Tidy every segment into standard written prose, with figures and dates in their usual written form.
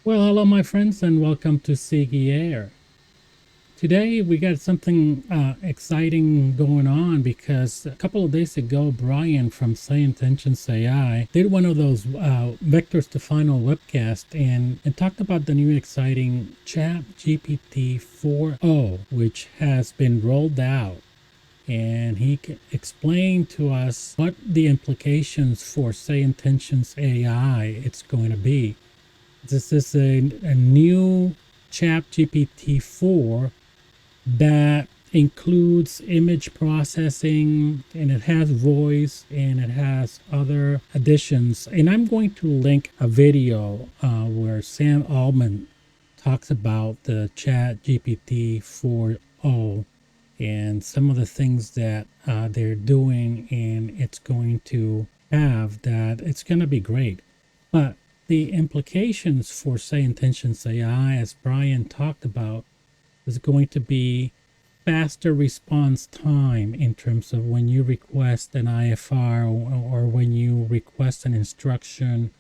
Well, hello, my friends, and welcome to Siggy Air. Today, we got something exciting going on because a couple of days ago, Brian from Sayintentions.AI did one of those vectors to final webcast and talked about the new exciting ChatGPT4o, which has been rolled out. And he explained to us what the implications for Sayintentions.AI it's going to be. This is a new ChatGPT4 that includes image processing, and it has voice, and it has other additions. And I'm going to link a video where Sam Altman talks about the ChatGPT4o and some of the things that they're doing, and it's going to have that. It's going to be great. But the implications for, say, Intentions AI, as Brian talked about, is going to be faster response time in terms of when you request an IFR, or when you request an instruction,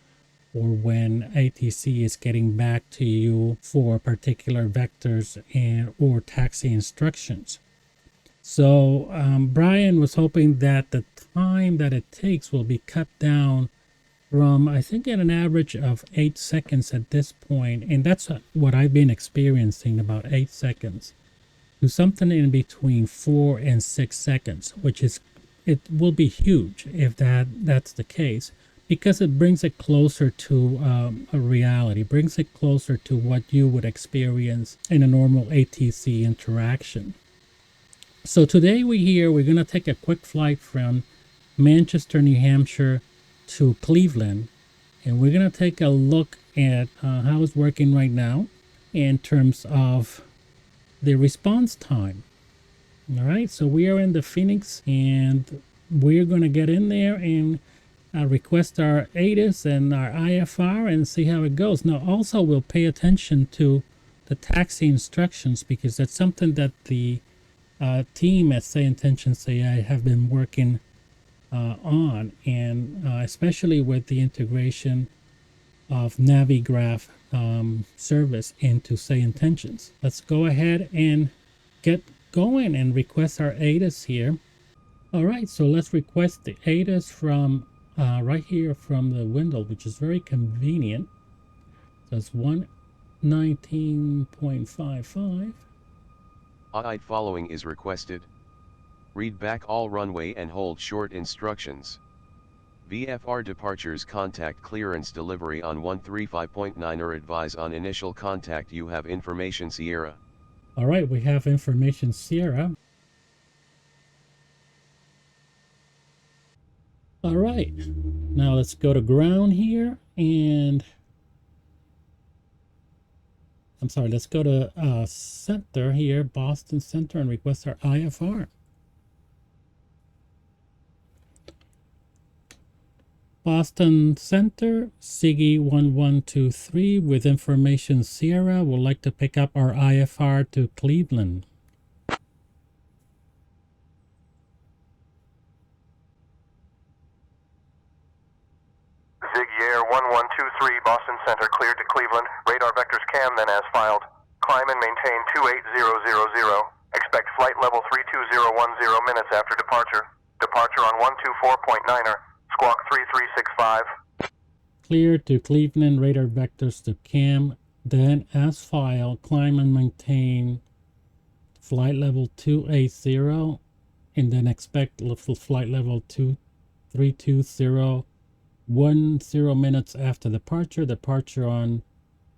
or when ATC is getting back to you for particular vectors and or taxi instructions. So Brian was hoping that the time that it takes will be cut down from, I think, at an average of 8 seconds at this point, and that's what I've been experiencing, about 8 seconds, to something in between 4 and 6 seconds, which is, it will be huge if that's the case, because it brings it closer to a reality, brings it closer to what you would experience in a normal ATC interaction. So today we're going to take a quick flight from Manchester, New Hampshire to Cleveland, and we're going to take a look at how it's working right now in terms of the response time. All right, so we are in the Phoenix, and we're going to get in there and request our ATIS and our IFR and see how it goes. Now, also, we'll pay attention to the taxi instructions, because that's something that the team at Sayintentions.AI have been working on, and especially with the integration of Navigraph service into Sayintentions. Let's go ahead and get going and request our ATIS here. All right, so let's request the ATIS from right here from the window, which is very convenient. That's 119.55. AI following is requested. Read back all runway and hold short instructions. VFR departures contact clearance delivery on 135.9 or advise on initial contact. You have information Sierra. All right, we have information Sierra. All right, now let's go to ground here, and I'm sorry, let's go to center here, Boston Center, and request our IFR. Boston Center, Siggy 1123 with information Sierra would like to pick up our IFR to Cleveland. Ziggy Air 1123, Boston Center, cleared to Cleveland. Radar vectors cam, then as filed. Climb and maintain 28000. Expect flight level 32010 minutes after departure. Departure on 124.9er, squawk 3365. Clear to Cleveland, radar vectors to cam, then as filed. Climb and maintain flight level 280, and then expect flight level 32010 minutes after departure. Departure on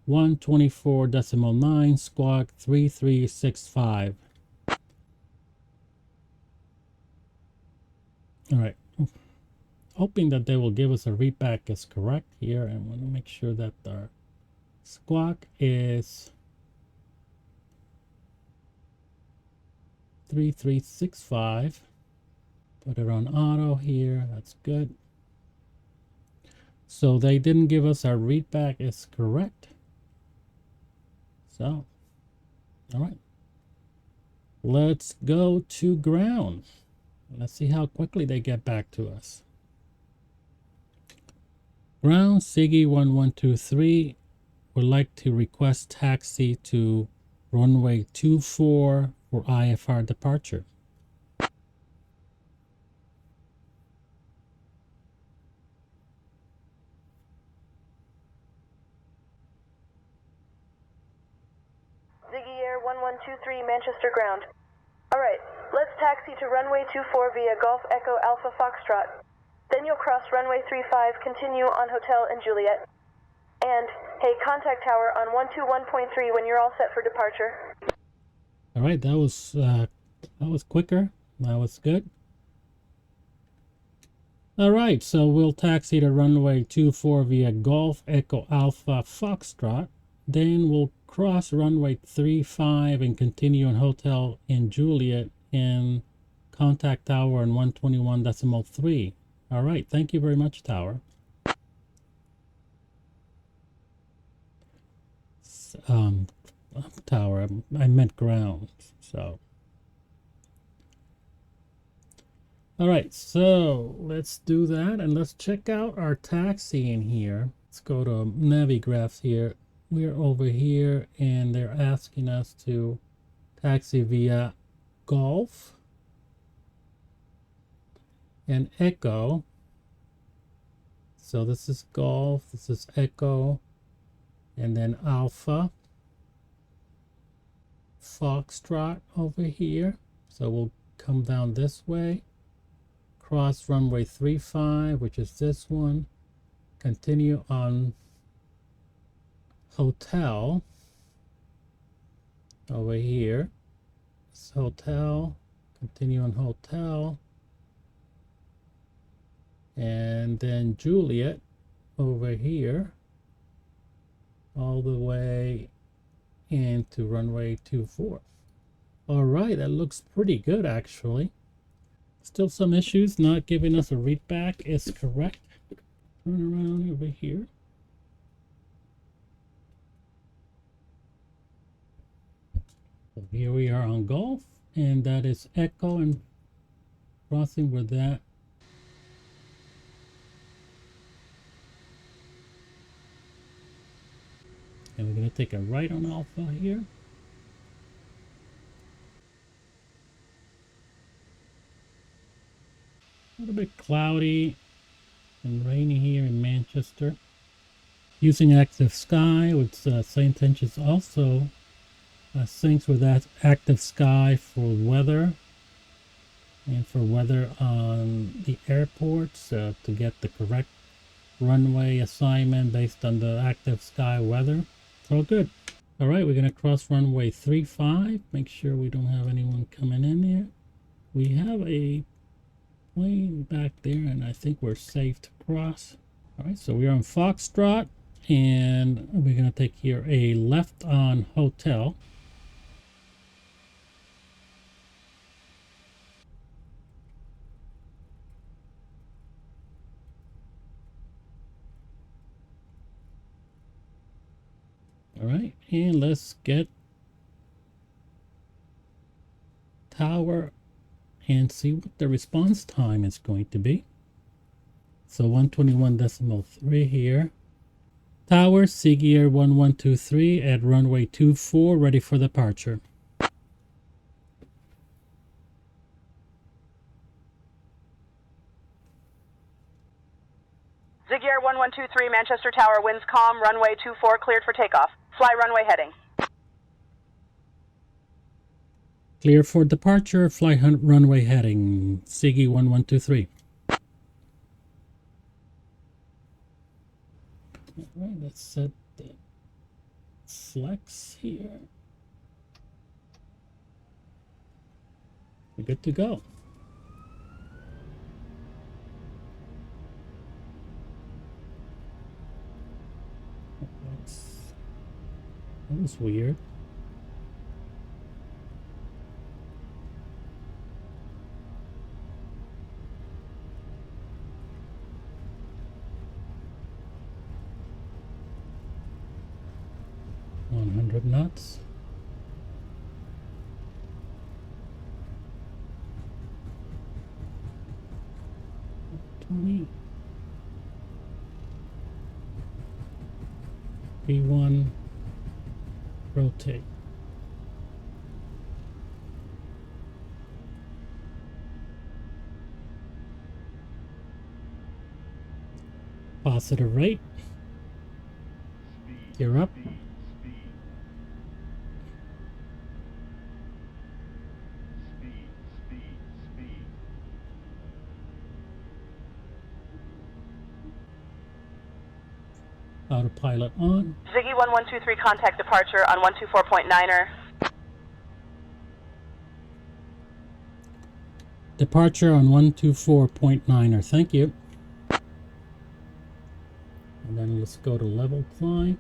124.9, squawk 3365. All right, hoping that they will give us a readback is correct here, and want to make sure that our squawk is 3365. Put it on auto here. That's good. So they didn't give us our readback is correct. So, all right, let's go to ground. Let's see how quickly they get back to us. Ground, Siggy 1123, would like to request taxi to runway 24 for IFR departure. Ziggy Air 1123 Manchester ground. Alright, let's taxi to runway 24 via Golf Echo Alpha Foxtrot. Then you'll cross runway 35, continue on Hotel and Juliet. And, hey, contact tower on 121.3 when you're all set for departure. Alright, that was quicker. That was good. Alright, so we'll taxi to runway 24 via Golf Echo Alpha Foxtrot. Then we'll cross runway 35 and continue on Hotel in Juliet and contact tower on 121.3. Alright, thank you very much, tower. Tower, I meant ground, so. Alright, so let's do that and let's check out our taxi in here. Let's go to Navigraphs here. We're over here and they're asking us to taxi via Golf and Echo. So this is Golf, this is Echo, and then Alpha Foxtrot over here. So we'll come down this way, cross runway 35, which is this one, continue on Hotel over here. It's Hotel, continue on Hotel, and then Juliet over here all the way into runway 24. All right, that looks pretty good actually. Still some issues, not giving us a read back is correct. Turn around over here. So here we are on Golf, and that is Echo and crossing with that. And we're going to take a right on Alpha here. A little bit cloudy and rainy here in Manchester. Using Active Sky with Sayintentions also syncs with that Active Sky for weather and for weather on the airports to get the correct runway assignment based on the Active Sky weather. It's all good. All right, we're gonna cross runway 35. Make sure we don't have anyone coming in here. We have a plane back there, and I think we're safe to cross. All right, so we're on Foxtrot, and we're gonna take here a left on Hotel. All right, and let's get tower and see what the response time is going to be. So 121.3 here. Tower, Ziggy Air 1123 at runway 24, ready for departure. Ziggy Air 1123 Manchester Tower, winds calm, runway 24 cleared for takeoff. Fly runway heading. Clear for departure, fly runway heading, Ziggy 1123. Alright, let's set the flex here. We're good to go. That was weird. Knots. V1 rotate. Positive rate. Gear up. Autopilot on. Ziggy 1123, contact departure on 124.9er. Departure on 124.9er. Thank you. And then let's go to level climb.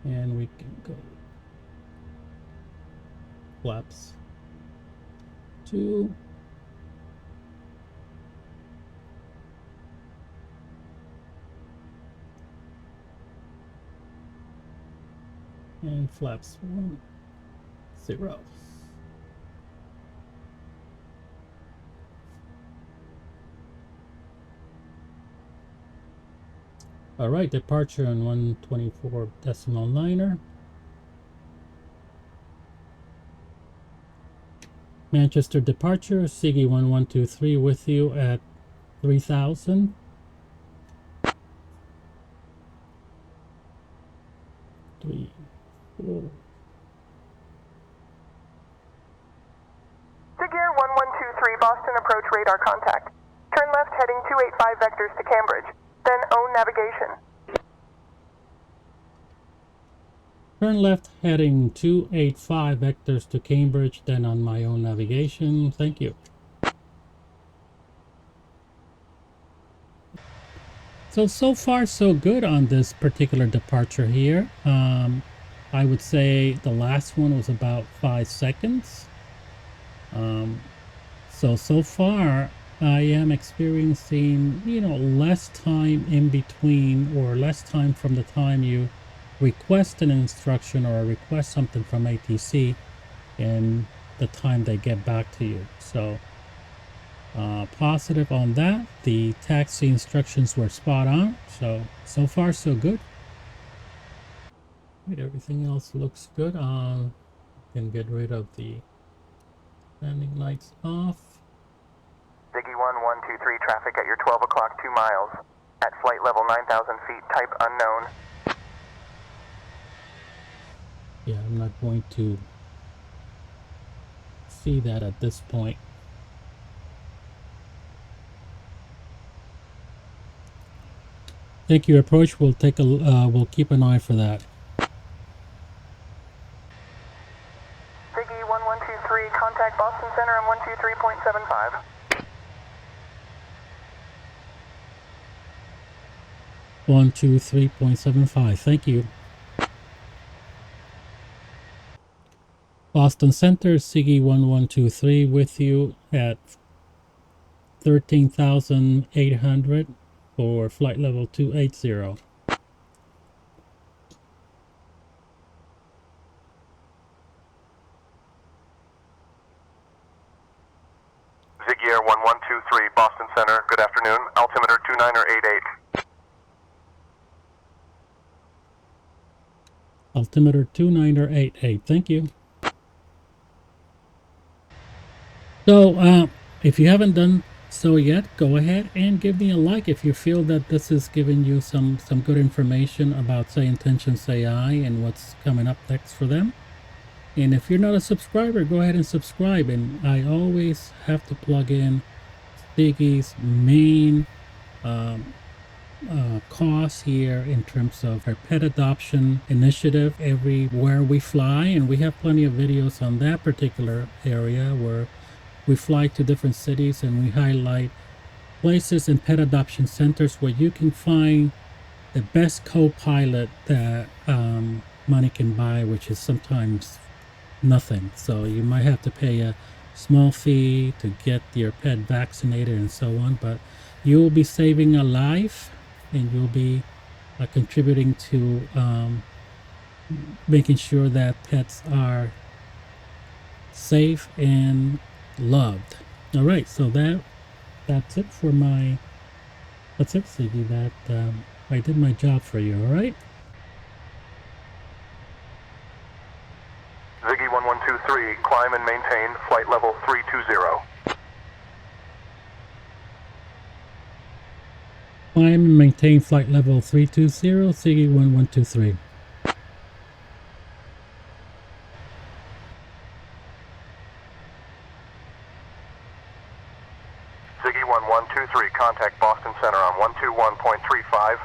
And we can go flaps 2. And flaps 1, 0. All right, departure on 124.9er. Manchester departure, Siggy 1123 with you at 3000. Three, 4. Ziggy 1123, Boston approach radar contact. Turn left heading 285 vectors to Cambridge. Then own navigation. Turn left heading 285 vectors to Cambridge, then on my own navigation. Thank you. So far so good on this particular departure here. I would say the last one was about 5 seconds. So far I am experiencing, less time in between, or less time from the time you request an instruction or request something from ATC and the time they get back to you. So positive on that. The taxi instructions were spot on. So far so good. Right, everything else looks good. Can get rid of the landing lights off. Ziggy 1123, traffic at your 12 o'clock 2 miles. At flight level 9,000 feet, type unknown. Yeah, I'm not going to see that at this point. Thank you, approach. We'll keep an eye for that. Ziggy 1123, contact Boston Center on 123.75. 123.75. Thank you. Boston Center, Siggy 1123 with you at 13,800 for flight level 280. Ziggy Air 1123, Boston Center, good afternoon. Altimeter 29er88. Altimeter 29er88. Thank you. So, if you haven't done so yet, go ahead and give me a like if you feel that this is giving you some good information about Sayintentions.AI and what's coming up next for them. And if you're not a subscriber, go ahead and subscribe. And I always have to plug in Siggy's main cause here in terms of our pet adoption initiative everywhere we fly, and we have plenty of videos on that particular area where we fly to different cities and we highlight places and pet adoption centers where you can find the best co-pilot that money can buy, which is sometimes nothing. So you might have to pay a small fee to get your pet vaccinated and so on, but you will be saving a life and you'll be contributing to making sure that pets are safe and loved. All right, so that's it for my. That's it, Siggy. That I did my job for you. All right. Ziggy 1123, climb and maintain flight level 320. Climb and maintain flight level 320, Siggy 1123. Ziggy 1123, contact Boston Center on 121.35.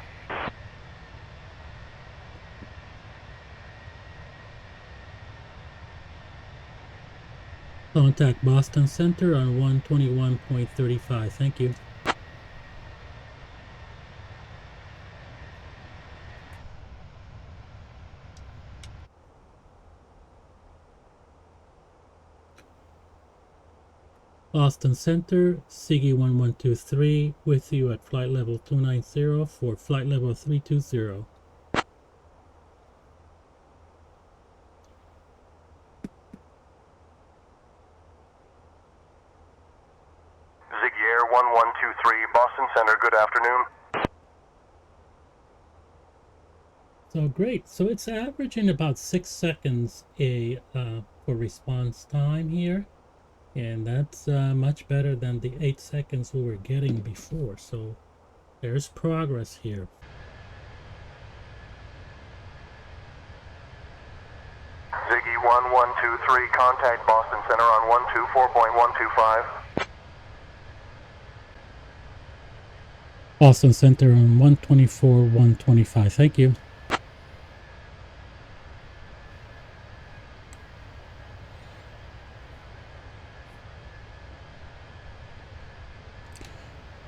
Contact Boston Center on 121.35. Thank you. Boston Center, Siggy 1123, with you at flight level 290 for flight level 320. Ziggy Air 1123, Boston Center, good afternoon. So great. So it's averaging about 6 seconds for response time here. And that's much better than the 8 seconds we were getting before. So there's progress here. Ziggy 1123, contact Boston Center on 124.125. Boston Center on 124.125. Thank you.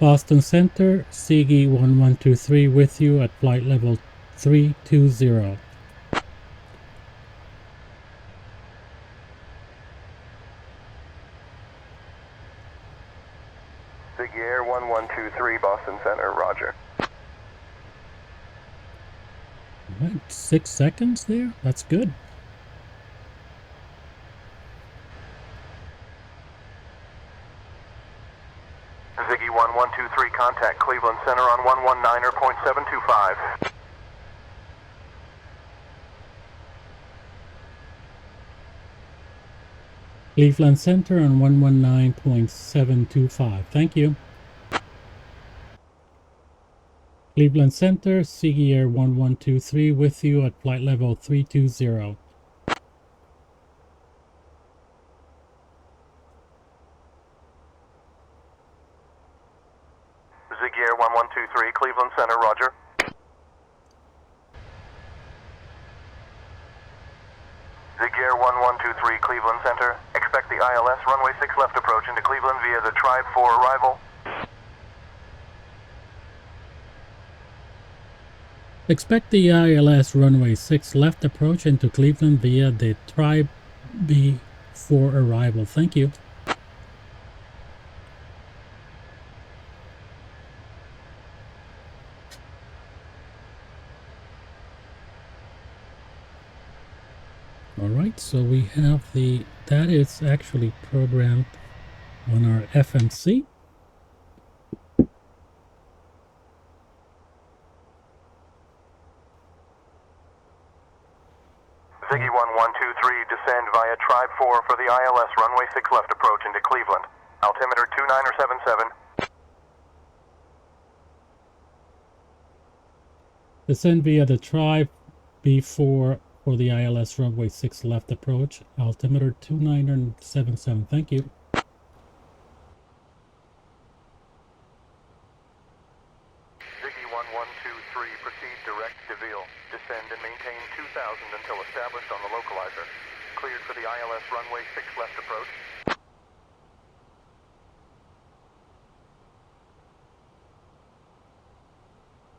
Boston Center, Siggy 1123, with you at flight level 320. Ziggy Air 1123, Boston Center, roger. All right, 6 seconds there. That's good. Ziggy 1123, contact Cleveland Center on 119.725. Cleveland Center on 119.725. Thank you. Cleveland Center, Siggy Air 1123, with you at flight level 320. Ziggy Air 1123, Cleveland Center, roger. Ziggy Air 1123, Cleveland Center. Expect the ILS runway 6 left approach into Cleveland via the Tribe 4 arrival. Expect the ILS runway 6 left approach into Cleveland via the Tribe B4 arrival. Thank you. Alright, so we have that is actually programmed on our FMC. Ziggy 1123, descend via Tribe 4 for the ILS runway 6 left approach into Cleveland. Altimeter 2977. Descend via the Tribe B4 for the ILS runway 6 left approach. Altimeter 2977. Thank you. Ziggy 1123, proceed direct to Ville. Descend and maintain 2000 until established on the localizer. Cleared for the ILS runway 6 left approach.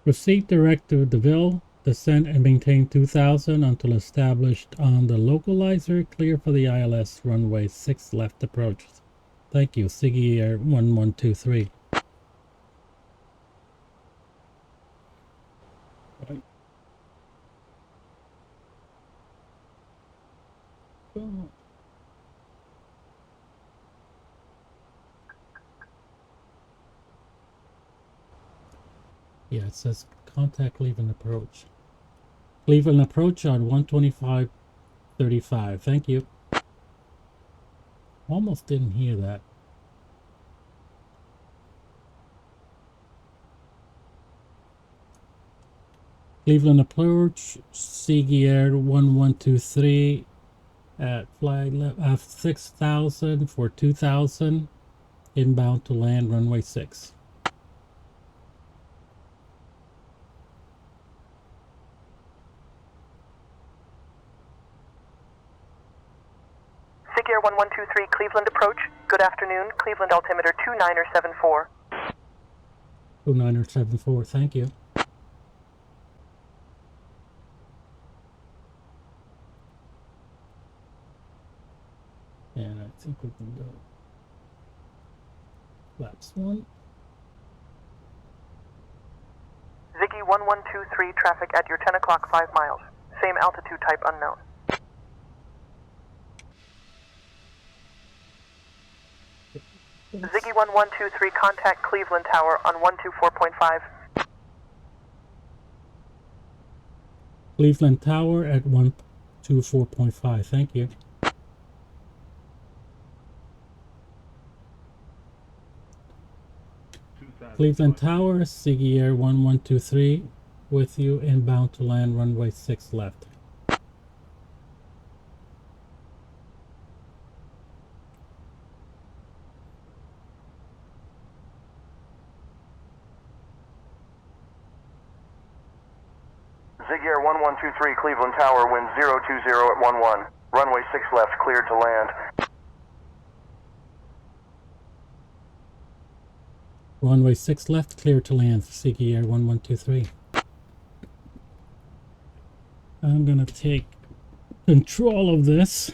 Proceed direct to DeVille, descend and maintain 2000 until established on the localizer. Clear for the ILS runway 6 left approach. Thank you, Siggy Air 1123. Right. Yeah, it says contact Cleveland Approach. Cleveland Approach on 125.35. Thank you. Almost didn't hear that. Cleveland Approach, Seagear 1123 at flight 6,000 for 2,000. Inbound to land runway 6. Figure 1123 Cleveland approach. Good afternoon. Cleveland altimeter 2974. 2974, thank you. And I think we can go flaps 1. Ziggy 1123 traffic at your 10 o'clock 5 miles. Same altitude type unknown. Ziggy 1123 contact Cleveland Tower on 124.5. Cleveland Tower at 124.5, thank you. Cleveland Tower, Ziggy Air 1123 with you, inbound to land runway 6 left. Zig Air 1123 Cleveland Tower, wind 020 at 11. Runway 6 left, cleared to land. Runway 6 left, clear to land, Ziggy Air 1123. I'm gonna take control of this.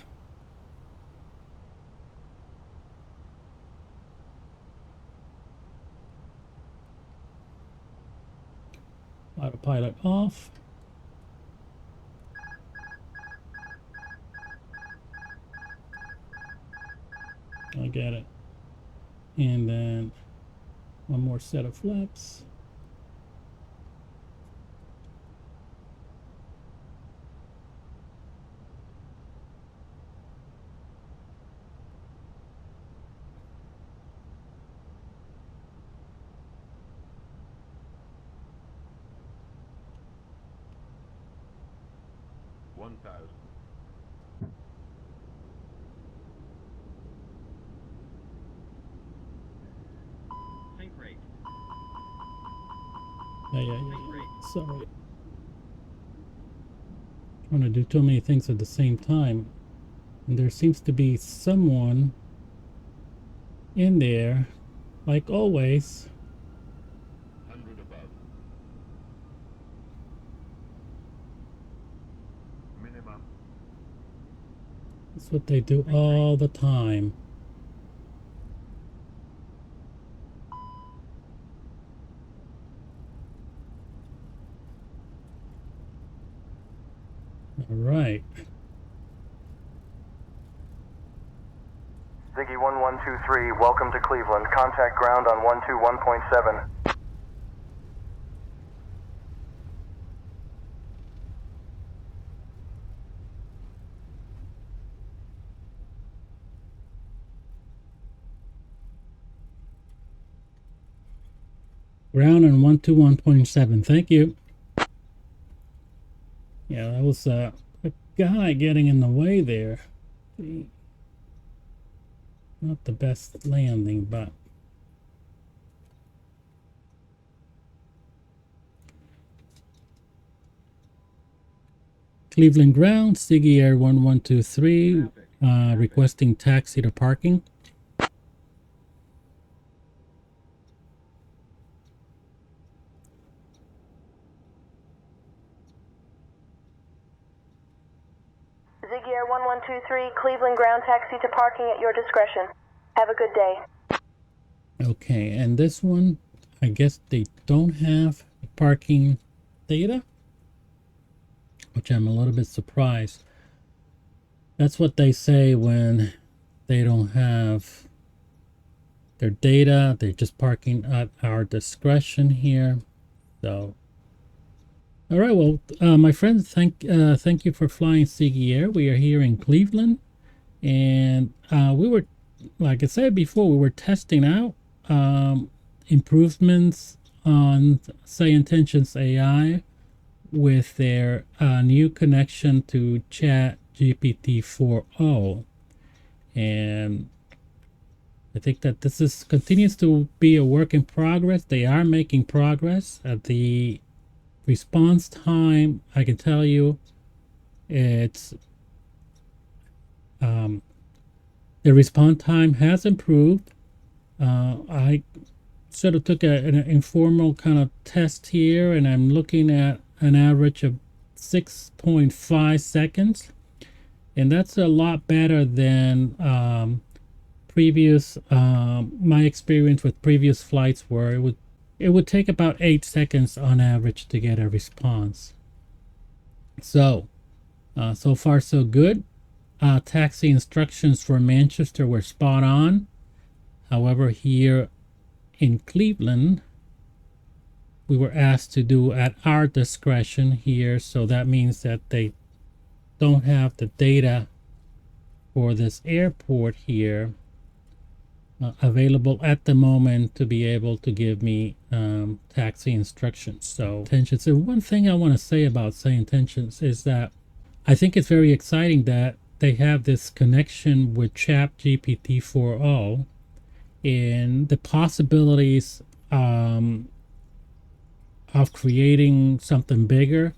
Autopilot off. I get it. And then one more set of flaps. Yeah. Sorry. Trying to do too many things at the same time. And there seems to be someone in there, like always. 100 above. Minimum. That's what they do all the time. All right. Ziggy 1123, welcome to Cleveland. Contact ground on 121.7. Ground on 121.7. Thank you. Yeah, that was a guy getting in the way there. Not the best landing, but Cleveland ground, Ziggy Air 1123, requesting taxi to parking. Ziggy Air 1123, Cleveland ground taxi to parking at your discretion. Have a good day. Okay, and this one, I guess they don't have parking data, which I'm a little bit surprised. That's what they say when they don't have their data. They're just parking at our discretion here. So, all right. Well, my friends, thank you for flying Ziggy Air. We are here in Cleveland, and we were, like I said before, we were testing out improvements on Sayintentions.AI with their new connection to ChatGPT4o, and I think that this is continues to be a work in progress. They are making progress. The response time, I can tell you, it's the response time has improved. I sort of took an informal kind of test here, and I'm looking at an average of 6.5 seconds, and that's a lot better than previous my experience with previous flights, where it would take about 8 seconds on average to get a response. So so far so good. Taxi instructions for Manchester were spot on. However, here in Cleveland, we were asked to do at our discretion here, so that means that they don't have the data for this airport here available at the moment to be able to give me taxi instructions. So intentions. And one thing I want to say about Sayintentions is that I think it's very exciting that they have this connection with ChatGPT4o, and the possibilities of creating something bigger,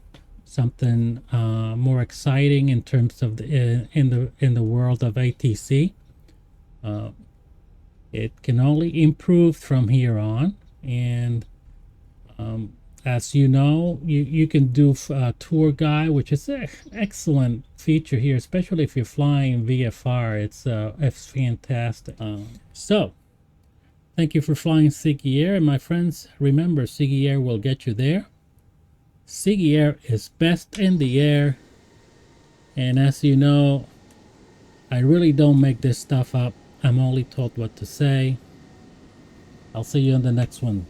something more exciting in terms of in the world of ATC. It can only improve from here on, and as you know, you can do tour guide, which is an excellent feature here, especially if you're flying VFR. It's fantastic. So thank you for flying Ziggy Air, and my friends, remember, Ziggy Air will get you there. Ziggy Air is best in the air, and as you know, I really don't make this stuff up. I'm only told what to say. I'll see you on the next one.